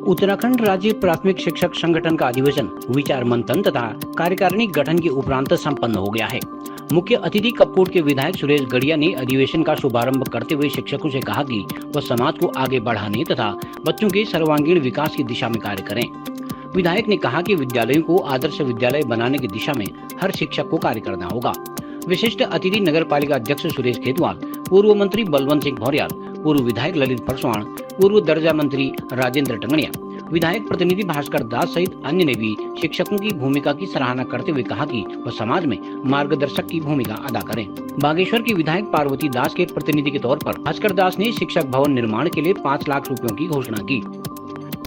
उत्तराखंड राज्य प्राथमिक शिक्षक संगठन का अधिवेशन विचार मंथन तथा कार्यकारिणी गठन के उपरांत संपन्न हो गया है। मुख्य अतिथि कपकोट के विधायक सुरेश गड़िया ने अधिवेशन का शुभारंभ करते हुए शिक्षकों से कहा कि वह समाज को आगे बढ़ाने तथा बच्चों के सर्वांगीण विकास की दिशा में कार्य करें। विधायक ने कहा कि विद्यालयों को आदर्श विद्यालय बनाने की दिशा में हर शिक्षक को कार्य करना होगा। विशिष्ट अतिथि नगर पालिका अध्यक्ष सुरेश खेतवाल, पूर्व मंत्री बलवंत सिंह भौर्याल, पूर्व विधायक ललित परसवाण, पूर्व दर्जा मंत्री राजेंद्र टंगड़िया, विधायक प्रतिनिधि भास्कर दास सहित अन्य ने भी शिक्षकों की भूमिका की सराहना करते हुए कहा कि वह समाज में मार्गदर्शक की भूमिका अदा करें। बागेश्वर की विधायक पार्वती दास के प्रतिनिधि के तौर पर भास्कर दास ने शिक्षक भवन निर्माण के लिए 5 लाख रुपयों की घोषणा की।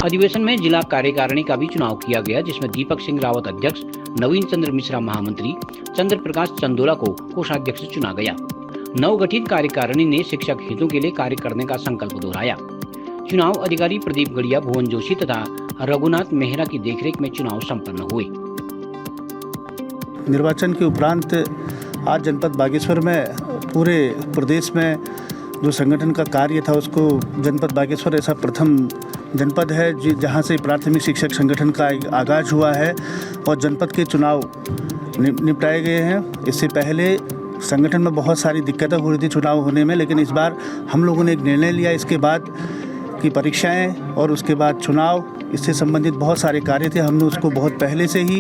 अधिवेशन में जिला कार्यकारिणी का भी चुनाव किया गया, जिसमें दीपक सिंह रावत अध्यक्ष, नवीन चंद्र मिश्रा महामंत्री, चंद्र प्रकाश चंदोला को कोषाध्यक्ष चुना गया। नवगठित कार्यकारिणी ने शिक्षक हितों के लिए कार्य करने का संकल्प दोहराया। चुनाव अधिकारी प्रदीप गड़िया, भुवन जोशी तथा रघुनाथ मेहरा की देखरेख में चुनाव संपन्न हुए। निर्वाचन के उपरांत आज जनपद बागेश्वर में पूरे प्रदेश में जो संगठन का कार्य था उसको जनपद बागेश्वर ऐसा प्रथम जनपद है जहां से प्राथमिक शिक्षक संगठन का आगाज हुआ है और जनपद के चुनाव निपटाए गए हैं। इससे पहले संगठन में बहुत सारी दिक्कतें हो रही थी चुनाव होने में, लेकिन इस बार हम लोगों ने एक निर्णय लिया इसके बाद की परीक्षाएं और उसके बाद चुनाव, इससे संबंधित बहुत सारे कार्य थे। हमने उसको बहुत पहले से ही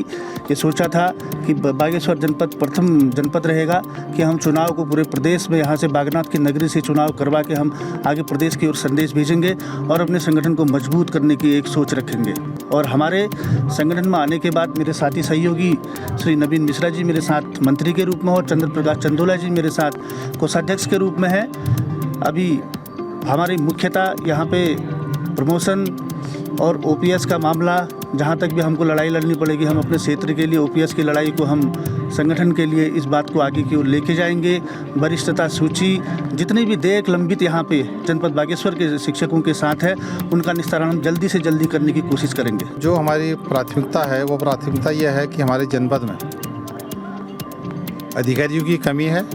ये सोचा था कि बागेश्वर जनपद प्रथम जनपद रहेगा कि हम चुनाव को पूरे प्रदेश में यहाँ से बागनाथ की नगरी से चुनाव करवा के हम आगे प्रदेश की ओर संदेश भेजेंगे और अपने संगठन को मजबूत करने की एक सोच रखेंगे। और हमारे संगठन में आने के बाद मेरे साथी सहयोगी श्री नवीन मिश्रा जी मेरे साथ मंत्री के रूप में और चंद्र प्रकाश चंदोला जी मेरे साथ कोषाध्यक्ष के रूप में हैं। अभी हमारी मुख्यतः यहाँ पे प्रमोशन और ओपीएस का मामला, जहाँ तक भी हमको लड़ाई लड़नी पड़ेगी, हम अपने क्षेत्र के लिए ओपीएस की लड़ाई को हम संगठन के लिए इस बात को आगे की ओर लेके जाएंगे। वरिष्ठता सूची जितनी भी देयक लंबित यहाँ पे जनपद बागेश्वर के शिक्षकों के साथ है, उनका निस्तारण हम जल्दी से जल्दी करने की कोशिश करेंगे। जो हमारी प्राथमिकता है वो प्राथमिकता यह है कि हमारे जनपद में अधिकारियों की कमी है,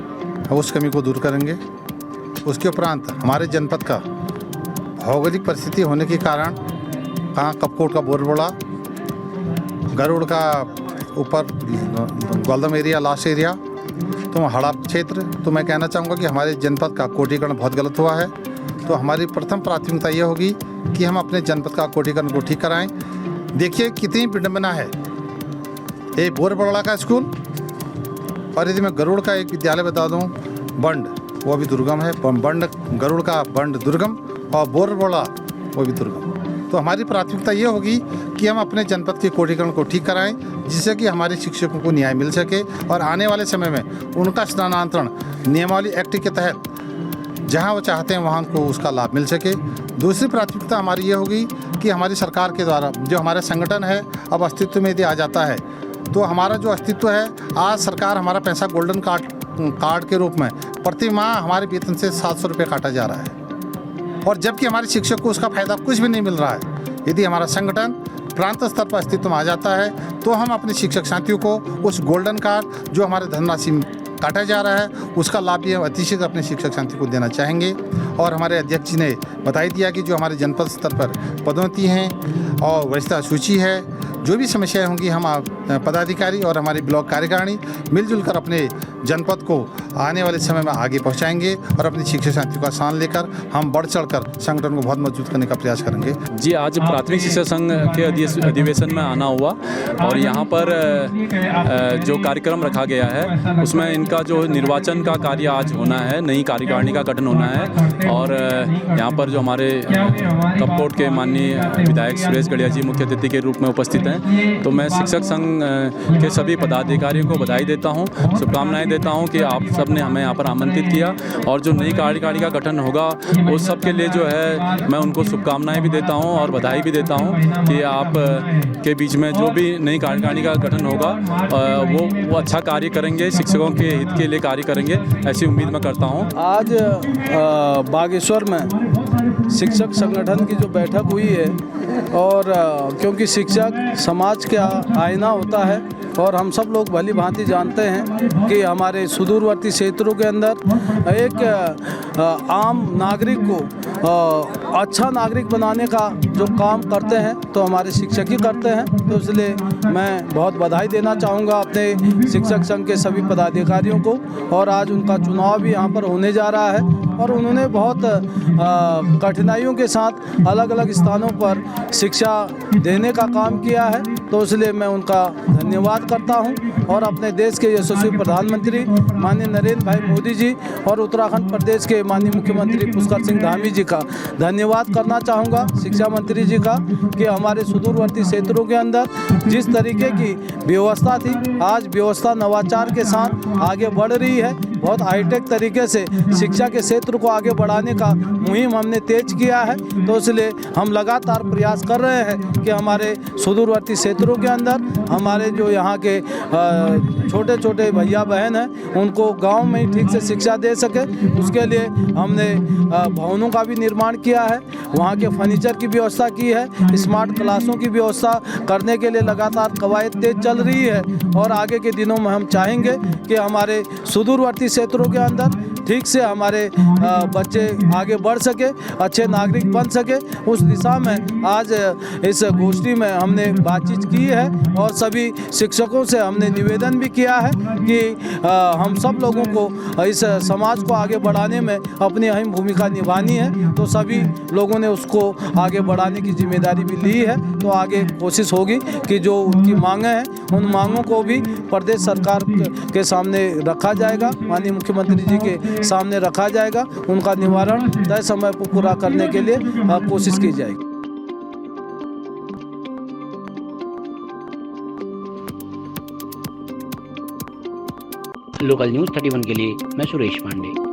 उस कमी को दूर करेंगे। उसके उपरांत हमारे जनपद का भौगोलिक परिस्थिति होने के कारण कहाँ कपकोट का बोरबोड़ा, गरुड़ का ऊपर गोलदम एरिया, लास्ट एरिया, तो हड़ा क्षेत्र, तो मैं कहना चाहूँगा कि हमारे जनपद का कोटीकरण बहुत गलत हुआ है। तो हमारी प्रथम प्राथमिकता ये होगी कि हम अपने जनपद का कोटीकरण को ठीक कराएं। देखिए कितनी विडंबना है, ये बोरबोड़ा का स्कूल और यदि मैं गरुड़ का एक विद्यालय बता दूँ, बंड, वो भी दुर्गम है। बंड, गरुड़ का बंड दुर्गम और बोरबोड़ा वो भी दुर्गम। तो हमारी प्राथमिकता ये होगी कि हम अपने जनपद के कोटीकरण को ठीक कराएं, जिससे कि हमारे शिक्षकों को न्याय मिल सके और आने वाले समय में उनका स्थानांतरण नियमावली एक्ट के तहत जहां वो चाहते हैं वहां उनको उसका लाभ मिल सके। दूसरी प्राथमिकता हमारी ये होगी कि हमारी सरकार के द्वारा जो हमारा संगठन है अब अस्तित्व में यदि आ जाता है, तो हमारा जो अस्तित्व है, आज सरकार हमारा पैसा गोल्डन कार्ड के रूप में प्रति माह हमारे वेतन से 700 रुपये काटा जा रहा है, और जबकि हमारे शिक्षक को उसका फायदा कुछ भी नहीं मिल रहा है। यदि हमारा संगठन प्रांत स्तर पर अस्तित्व में आ जाता है तो हम अपने शिक्षक साथियों को उस गोल्डन कार्ड जो हमारे धनराशि काटा जा रहा है उसका लाभ भी हम अतिशीघ्र अपने शिक्षक साथियों को देना चाहेंगे। और हमारे अध्यक्ष जी ने बताई दिया कि जो हमारे जनपद स्तर पर पदोन्नति हैं और वरिष्ठता सूची है, जो भी समस्याएं होंगी हम पदाधिकारी और हमारी ब्लॉक कार्यकारिणी मिलजुल कर अपने जनपद को आने वाले समय में आगे पहुंचाएंगे और अपने शिक्षक साथियों का स्थान लेकर हम बढ़ चढ़कर संगठन को बहुत मजबूत करने का प्रयास करेंगे। जी, आज प्राथमिक शिक्षक संघ के अधिवेशन में आना हुआ और यहाँ पर जो कार्यक्रम रखा गया है उसमें इनका जो निर्वाचन का कार्य आज होना है, नई कार्यकारिणी का गठन होना है। और यहाँ पर जो हमारे कपकोट के माननीय विधायक सुरेश गड़िया जी मुख्य अतिथि के रूप में उपस्थित हैं, तो मैं शिक्षक संघ के सभी पदाधिकारियों को बधाई देता हूँ, शुभकामनाएं देता हूँ कि आप सब ने हमें यहाँ पर आमंत्रित किया। और जो नई कार्यकारिणी का गठन होगा उस सब के लिए जो है मैं उनको शुभकामनाएं भी देता हूँ और बधाई भी देता हूँ कि आप के बीच में जो भी नई कार्यकारिणी का गठन होगा वो अच्छा कार्य करेंगे, शिक्षकों के हित के लिए कार्य करेंगे, ऐसी उम्मीद मैं करता हूँ। आज बागेश्वर में शिक्षक संगठन की जो बैठक हुई है, और क्योंकि शिक्षक समाज का आईना होता है और हम सब लोग भली भांति जानते हैं कि हमारे सुदूरवर्ती क्षेत्रों के अंदर एक आम नागरिक को अच्छा नागरिक बनाने का जो काम करते हैं तो हमारे शिक्षक ही करते हैं। तो इसलिए मैं बहुत बधाई देना चाहूँगा अपने शिक्षक संघ के सभी पदाधिकारियों को। और आज उनका चुनाव भी यहाँ पर होने जा रहा है और उन्होंने बहुत कठिनाइयों के साथ अलग अलग स्थानों पर शिक्षा देने का काम किया है। तो इसलिए मैं उनका धन्यवाद करता हूं और अपने देश के यशस्वी प्रधानमंत्री माननीय नरेंद्र भाई मोदी जी और उत्तराखंड प्रदेश के माननीय मुख्यमंत्री पुष्कर सिंह धामी जी का धन्यवाद करना चाहूँगा, शिक्षा मंत्री जी का, कि हमारे सुदूरवर्ती क्षेत्रों के अंदर जिस तरीके की व्यवस्था थी आज व्यवस्था नवाचार के साथ आगे बढ़ रही है। बहुत हाईटेक तरीके से शिक्षा के क्षेत्र को आगे बढ़ाने का मुहिम हमने तेज किया है। तो इसलिए हम लगातार प्रयास कर रहे हैं कि हमारे सुदूरवर्ती क्षेत्रों के अंदर हमारे जो यहाँ के छोटे छोटे भैया बहन हैं उनको गांव में ही ठीक से शिक्षा दे सके। उसके लिए हमने भवनों का भी निर्माण किया है, वहाँ के फर्नीचर की व्यवस्था की है, स्मार्ट क्लासों की व्यवस्था करने के लिए लगातार कवायद तेज चल रही है। और आगे के दिनों में हम चाहेंगे कि हमारे सुदूरवर्ती क्षेत्रों के अंदर ठीक से हमारे बच्चे आगे बढ़ सके, अच्छे नागरिक बन सके। उस दिशा में आज इस गोष्ठी में हमने बातचीत की है और सभी शिक्षकों से हमने निवेदन भी किया है कि हम सब लोगों को इस समाज को आगे बढ़ाने में अपनी अहम भूमिका निभानी है। तो सभी लोगों ने उसको आगे बढ़ाने की जिम्मेदारी भी ली है। तो आगे कोशिश होगी कि जो उनकी मांगें हैं उन मांगों को भी प्रदेश सरकार के सामने रखा जाएगा, माननीय मुख्यमंत्री जी के सामने रखा जाएगा। उनका निवारण तय समय पर पूरा करने के लिए कोशिश की जाएगी। लोकल न्यूज़ 31 के लिए मैं सुरेश पांडे।